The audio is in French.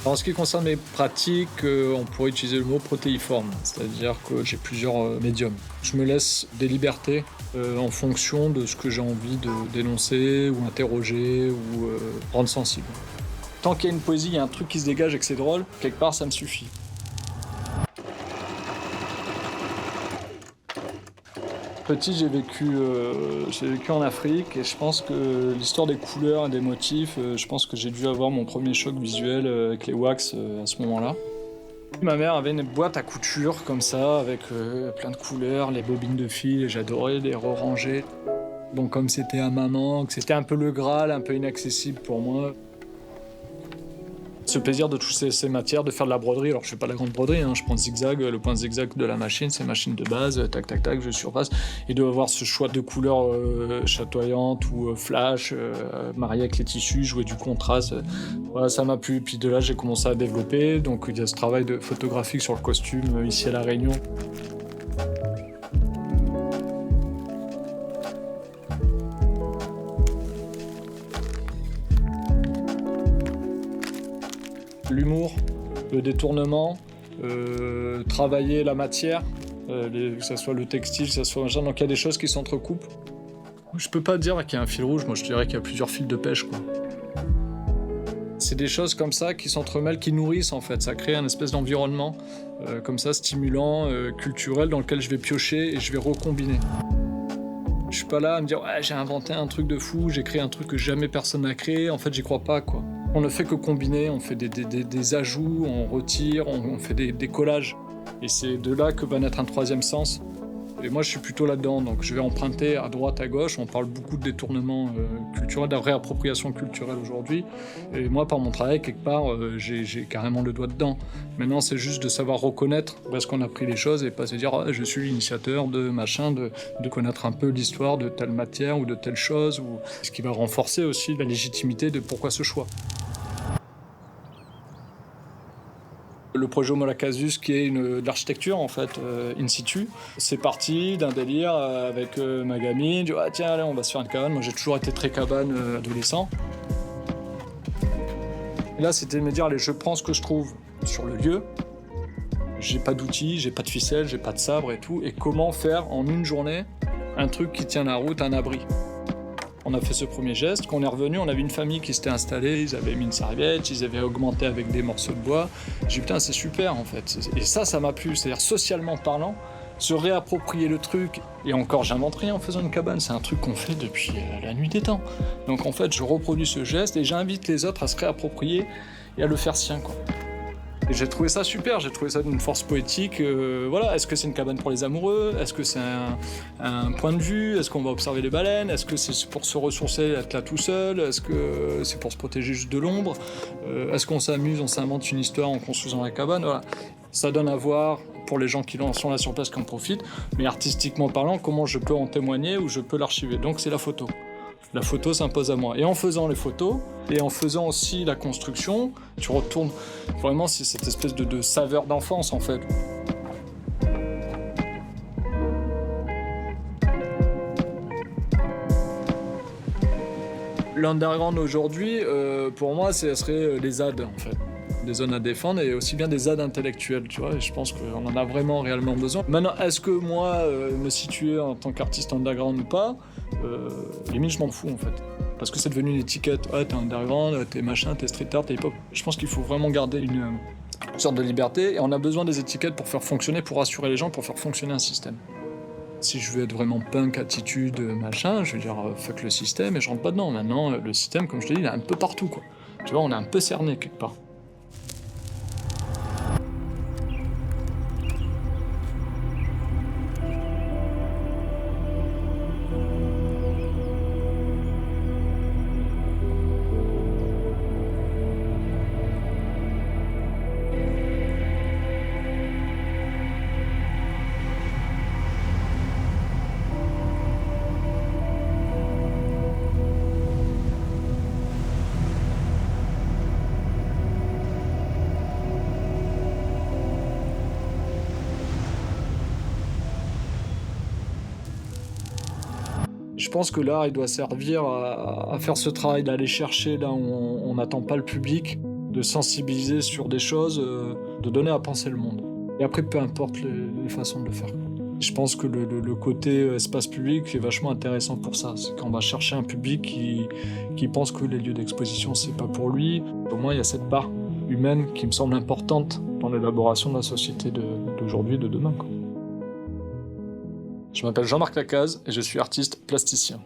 En ce qui concerne mes pratiques, on pourrait utiliser le mot protéiforme, c'est-à-dire que j'ai plusieurs médiums. Je me laisse des libertés en fonction de ce que j'ai envie de dénoncer ou interroger ou rendre sensible. Tant qu'il y a une poésie, il y a un truc qui se dégage et que c'est drôle, quelque part ça me suffit. Petit, j'ai vécu en Afrique et je pense que l'histoire des couleurs et des motifs, je pense que j'ai dû avoir mon premier choc visuel avec les wax à ce moment-là. Ma mère avait une boîte à couture comme ça, avec plein de couleurs, les bobines de fil, et j'adorais les re-ranger. Bon, comme c'était à maman, que c'était un peu le Graal, un peu inaccessible pour moi. Ce plaisir de toucher ces matières, de faire de la broderie. Alors je fais pas de la grande broderie, je prends le zigzag, le point zigzag de la machine, c'est une machine de base, tac tac tac, je surpasse. Et de avoir ce choix de couleurs chatoyantes ou flash, marié avec les tissus, jouer du contraste, voilà, ça m'a plu. Puis de là j'ai commencé à développer, donc il y a ce travail de photographique sur le costume ici à La Réunion. L'humour, le détournement, travailler la matière, que ce soit le textile, que ce soit machin, donc il y a des choses qui s'entrecoupent. Je peux pas dire qu'il y a un fil rouge, moi je dirais qu'il y a plusieurs fils de pêche, quoi. C'est des choses comme ça qui s'entremêlent, qui nourrissent en fait, ça crée un espèce d'environnement comme ça, stimulant, culturel, dans lequel je vais piocher et je vais recombiner. Je suis pas là à me dire ouais, j'ai inventé un truc de fou, j'ai créé un truc que jamais personne n'a créé, en fait j'y crois pas, quoi. On ne fait que combiner, on fait des ajouts, on retire, on fait des collages. Et c'est de là que va naître un troisième sens. Et moi je suis plutôt là-dedans, donc je vais emprunter à droite, à gauche, on parle beaucoup de détournement culturel, de réappropriation culturelle aujourd'hui. Et moi par mon travail, quelque part, j'ai carrément le doigt dedans. Maintenant c'est juste de savoir reconnaître où est-ce qu'on a pris les choses et pas se dire je suis l'initiateur de machin, de connaître un peu l'histoire de telle matière ou de telle chose, ou ce qui va renforcer aussi la légitimité de pourquoi ce choix. Le projet Homo Lacasus, qui est de l'architecture en fait, in situ, c'est parti d'un délire avec ma gamine, du ah tiens allez on va se faire une cabane. Moi j'ai toujours été très cabane adolescent. Et là c'était de me dire allez je prends ce que je trouve sur le lieu, j'ai pas d'outils, j'ai pas de ficelle, j'ai pas de sabre et tout, et comment faire en une journée un truc qui tient la route, un abri. On a fait ce premier geste, quand on est revenu, on avait une famille qui s'était installée, ils avaient mis une serviette, ils avaient augmenté avec des morceaux de bois. J'ai dit putain c'est super en fait. Et ça m'a plu, c'est-à-dire socialement parlant, se réapproprier le truc. Et encore j'invente rien en faisant une cabane, c'est un truc qu'on fait depuis la nuit des temps. Donc en fait je reproduis ce geste et j'invite les autres à se réapproprier et à le faire sien, quoi. Et j'ai trouvé ça super, j'ai trouvé ça d'une force poétique. Voilà, est-ce que c'est une cabane pour les amoureux? Est-ce que c'est un point de vue? Est-ce qu'on va observer les baleines? Est-ce que c'est pour se ressourcer, être là tout seul? Est-ce que c'est pour se protéger juste de l'ombre? Est-ce qu'on s'amuse, on s'invente une histoire en construisant la cabane? Voilà. Ça donne à voir pour les gens qui sont là sur place, qui en profitent, mais artistiquement parlant, comment je peux en témoigner ou je peux l'archiver? Donc c'est la photo. La photo s'impose à moi. Et en faisant les photos, et en faisant aussi la construction, tu retournes vraiment, c'est cette espèce de saveur d'enfance en fait. L'underground aujourd'hui, pour moi, ce serait les ZAD en fait. Des zones à défendre et aussi bien des ZAD intellectuels, tu vois, et je pense qu'on en a vraiment réellement besoin. Maintenant, est-ce que moi, me situer en tant qu'artiste underground ou pas, limite je m'en fous en fait. Parce que c'est devenu une étiquette, ouais t'es underground, t'es machin, t'es street art, t'es hip-hop. Je pense qu'il faut vraiment garder une sorte de liberté et on a besoin des étiquettes pour faire fonctionner, pour rassurer les gens, pour faire fonctionner un système. Si je veux être vraiment punk, attitude, machin, je veux dire fuck le système et je rentre pas dedans. Maintenant, le système, comme je te dis, il est un peu partout, quoi. Tu vois, on est un peu cerné quelque part. Je pense que l'art, il doit servir à faire ce travail d'aller chercher là où on n'attend pas le public, de sensibiliser sur des choses, de donner à penser le monde. Et après, peu importe les façons de le faire. Je pense que le côté espace public est vachement intéressant pour ça. C'est quand on va chercher un public qui pense que les lieux d'exposition, c'est pas pour lui. Au moins, il y a cette part humaine qui me semble importante dans l'élaboration de la société d'aujourd'hui et de demain, quoi. Je m'appelle Jean-Marc Lacaze et je suis artiste plasticien.